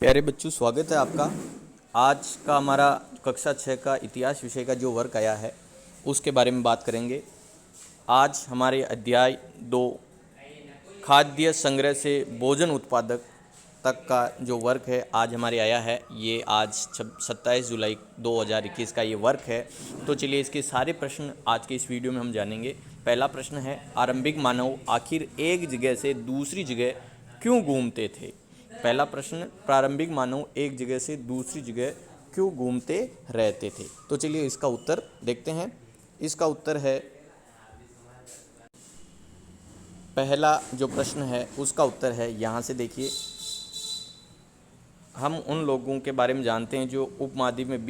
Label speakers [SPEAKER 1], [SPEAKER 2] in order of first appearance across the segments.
[SPEAKER 1] प्यारे बच्चों, स्वागत है आपका। आज का हमारा कक्षा 6 का इतिहास विषय का जो वर्क आया है उसके बारे में बात करेंगे। आज हमारे अध्याय 2 खाद्य संग्रह से भोजन उत्पादक तक का जो वर्क है आज हमारे आया है। ये आज 27 जुलाई 2021 का ये वर्क है। तो चलिए इसके सारे प्रश्न आज के इस वीडियो में हम जानेंगे। पहला प्रश्न है, आरंभिक मानव आखिर एक जगह से दूसरी जगह क्यों घूमते थे। पहला प्रश्न, प्रारंभिक मानव एक जगह से दूसरी जगह क्यों घूमते रहते थे। तो चलिए इसका उत्तर देखते हैं। इसका उत्तर है, पहला जो प्रश्न है उसका उत्तर है, यहाँ से देखिए, हम उन लोगों के बारे में जानते हैं जो उपमहाद्वीप में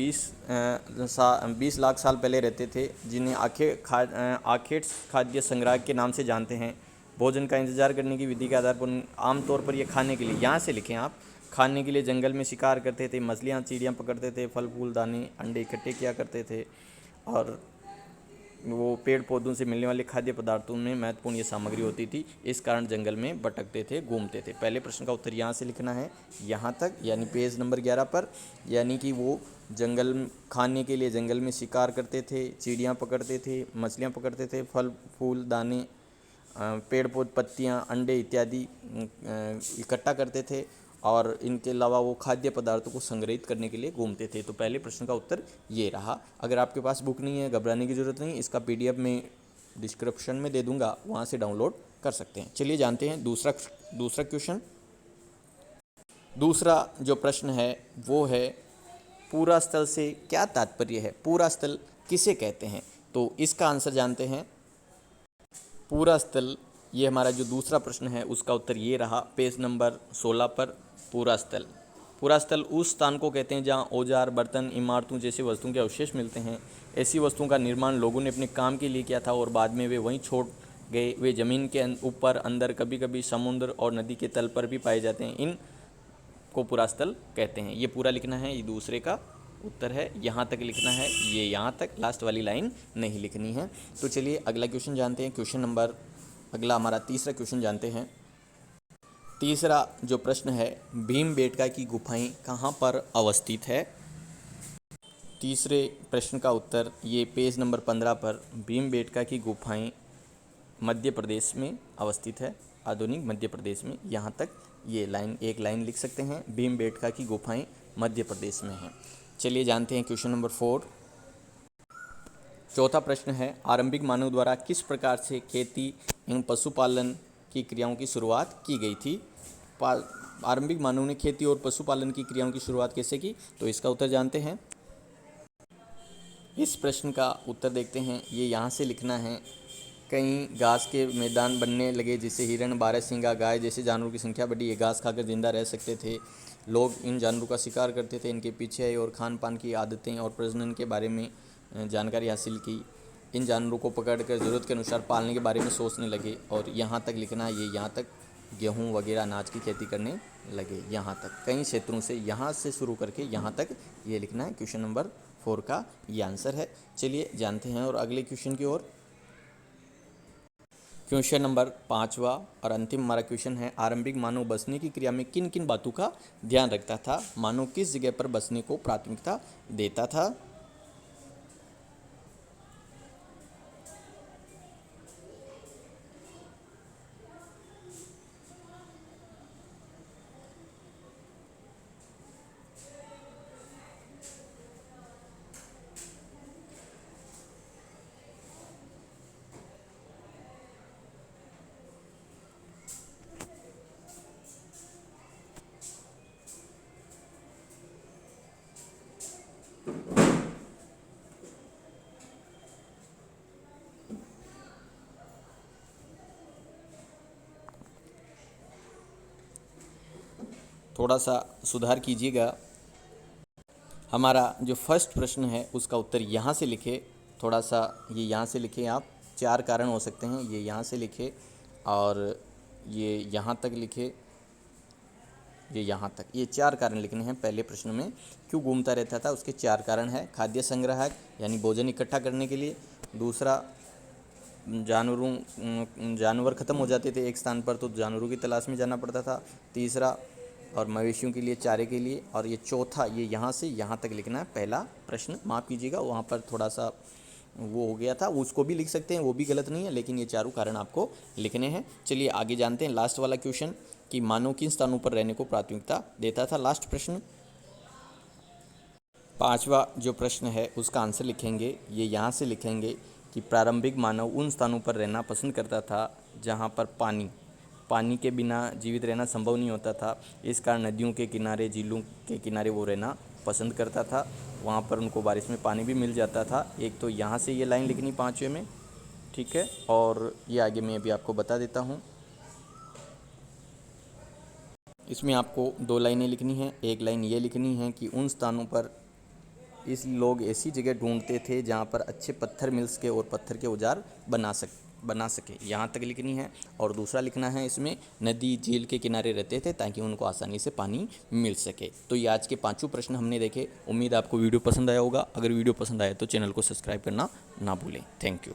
[SPEAKER 1] 20 लाख साल पहले रहते थे, जिन्हें आखेट्स खाद्य संग्रह के नाम से जानते हैं। भोजन का इंतजार करने की विधि के आधार पर आमतौर पर ये खाने के लिए, यहाँ से लिखें आप, खाने के लिए जंगल में शिकार करते थे, मछलियाँ चिड़ियाँ पकड़ते थे, फल फूल दाने अंडे इकट्ठे किया करते थे और वो पेड़ पौधों से मिलने वाले खाद्य पदार्थों में महत्वपूर्ण ये सामग्री होती थी। इस कारण जंगल में भटकते थे, घूमते थे। पहले प्रश्न का उत्तर यहाँ से लिखना है, यहाँ तक, यानी पेज नंबर 11 पर। यानी कि वो खाने के लिए जंगल में शिकार करते थे, चिड़ियाँ पकड़ते थे, मछलियाँ पकड़ते थे, फल फूल दाने, पेड़ पौध पत्तियाँ अंडे इत्यादि इकट्ठा करते थे और इनके अलावा वो खाद्य पदार्थों को संग्रहित करने के लिए घूमते थे। तो पहले प्रश्न का उत्तर ये रहा। अगर आपके पास बुक नहीं है, घबराने की ज़रूरत नहीं, इसका PDF में डिस्क्रिप्शन में दे दूंगा, वहाँ से डाउनलोड कर सकते हैं। चलिए जानते हैं दूसरा क्वेश्चन। दूसरा जो प्रश्न है वो है, पूरा स्थल से क्या तात्पर्य है। पूरा स्थल किसे कहते हैं। तो इसका आंसर जानते हैं। पूरा स्थल, ये हमारा जो दूसरा प्रश्न है उसका उत्तर ये रहा, पेज नंबर 16 पर। पूरा स्थल उस स्थान को कहते हैं जहां औजार, बर्तन, इमारतों जैसे वस्तुओं के अवशेष मिलते हैं। ऐसी वस्तुओं का निर्माण लोगों ने अपने काम के लिए किया था और बाद में वे वहीं छोड़ गए। वे ज़मीन के ऊपर, अंदर, कभी कभी समुद्र और नदी के तल पर भी पाए जाते हैं। इन को पूरा स्थल कहते हैं। ये पूरा लिखना है, ये दूसरे का उत्तर है। यहाँ तक लिखना है, ये यहाँ तक, लास्ट वाली लाइन नहीं लिखनी है। तो चलिए अगला क्वेश्चन जानते हैं। अगला हमारा तीसरा क्वेश्चन जानते हैं। तीसरा जो प्रश्न है, भीमबेटका की गुफाएं कहाँ पर अवस्थित है। तीसरे प्रश्न का उत्तर ये पेज नंबर 15 पर, भीमबेटका की गुफाएं मध्य प्रदेश में अवस्थित है, आधुनिक मध्य प्रदेश में। यहाँ तक ये एक लाइन लिख सकते हैं, भीमबेटका की गुफाएं मध्य प्रदेश में हैं। चलिए जानते हैं क्वेश्चन नंबर 4। चौथा प्रश्न है, आरंभिक मानव द्वारा किस प्रकार से खेती एवं पशुपालन की क्रियाओं की शुरुआत की गई थी। आरंभिक मानव ने खेती और पशुपालन की क्रियाओं की शुरुआत कैसे की। तो इसका उत्तर जानते हैं। इस प्रश्न का उत्तर देखते हैं, ये यहाँ से लिखना है। कई घास के मैदान बनने लगे, जिससे हिरण, बारहसिंगा, गाय जैसे जानवरों की संख्या बढ़ी। ये घास खाकर जिंदा रह सकते थे। लोग इन जानवरों का शिकार करते थे, इनके पीछे और खान पान की आदतें और प्रजनन के बारे में जानकारी हासिल की। इन जानवरों को पकड़कर ज़रूरत के अनुसार पालने के बारे में सोचने लगे। और यहाँ तक लिखना है, ये यहाँ तक, गेहूँ वगैरह अनाज की खेती करने लगे। यहाँ तक कई क्षेत्रों से, यहाँ से शुरू करके यहाँ तक ये लिखना है। क्वेश्चन नंबर 4 का ये आंसर है। चलिए जानते हैं और अगले क्वेश्चन की ओर। क्वेश्चन नंबर 5वां और अंतिम हमारा क्वेश्चन है, आरंभिक मानव बसने की क्रिया में किन किन बातों का ध्यान रखता था। मानव किस जगह पर बसने को प्राथमिकता देता था। थोड़ा सा सुधार कीजिएगा। हमारा जो फर्स्ट प्रश्न है उसका उत्तर यहाँ से लिखे, थोड़ा सा ये यहाँ से लिखे आप। 4 कारण हो सकते हैं, ये यहाँ से लिखे और ये यहाँ तक लिखे, ये यहाँ तक। ये 4 कारण लिखने हैं पहले प्रश्न में। क्यों घूमता रहता था, उसके 4 कारण हैं। खाद्य संग्राहक, यानी भोजन इकट्ठा करने के लिए। दूसरा, जानवर ख़त्म हो जाते थे एक स्थान पर, तो जानवरों की तलाश में जाना पड़ता था। तीसरा, और मवेशियों के लिए चारे के लिए, और ये चौथा ये यहाँ से यहाँ तक लिखना है पहला प्रश्न। माफ़ कीजिएगा वहाँ पर थोड़ा सा वो हो गया था, उसको भी लिख सकते हैं, वो भी गलत नहीं है, लेकिन ये चारों कारण आपको लिखने हैं। चलिए आगे जानते हैं लास्ट वाला क्वेश्चन कि मानव किन स्थानों पर रहने को प्राथमिकता देता था। लास्ट प्रश्न, पांचवा जो प्रश्न है उसका आंसर लिखेंगे, ये यहाँ से लिखेंगे कि प्रारंभिक मानव उन स्थानों पर रहना पसंद करता था जहाँ पर पानी के बिना जीवित रहना संभव नहीं होता था। इस कारण नदियों के किनारे, झीलों के किनारे वो रहना पसंद करता था, वहाँ पर उनको बारिश में पानी भी मिल जाता था। एक तो यहाँ से ये लाइन लिखनी पाँचवें में, ठीक है, और ये आगे मैं अभी आपको बता देता हूँ। इसमें आपको दो लाइनें लिखनी हैं। एक लाइन ये लिखनी है कि उन स्थानों पर इस लोग ऐसी जगह ढूंढते थे जहाँ पर अच्छे पत्थर मिल सके और पत्थर के औजार बना सके, यहाँ तक लिखनी है। और दूसरा लिखना है इसमें नदी झील के किनारे रहते थे ताकि उनको आसानी से पानी मिल सके। तो ये आज के पांचों प्रश्न हमने देखे। उम्मीद आपको वीडियो पसंद आया होगा। अगर वीडियो पसंद आया तो चैनल को सब्सक्राइब करना ना भूलें। Thank you.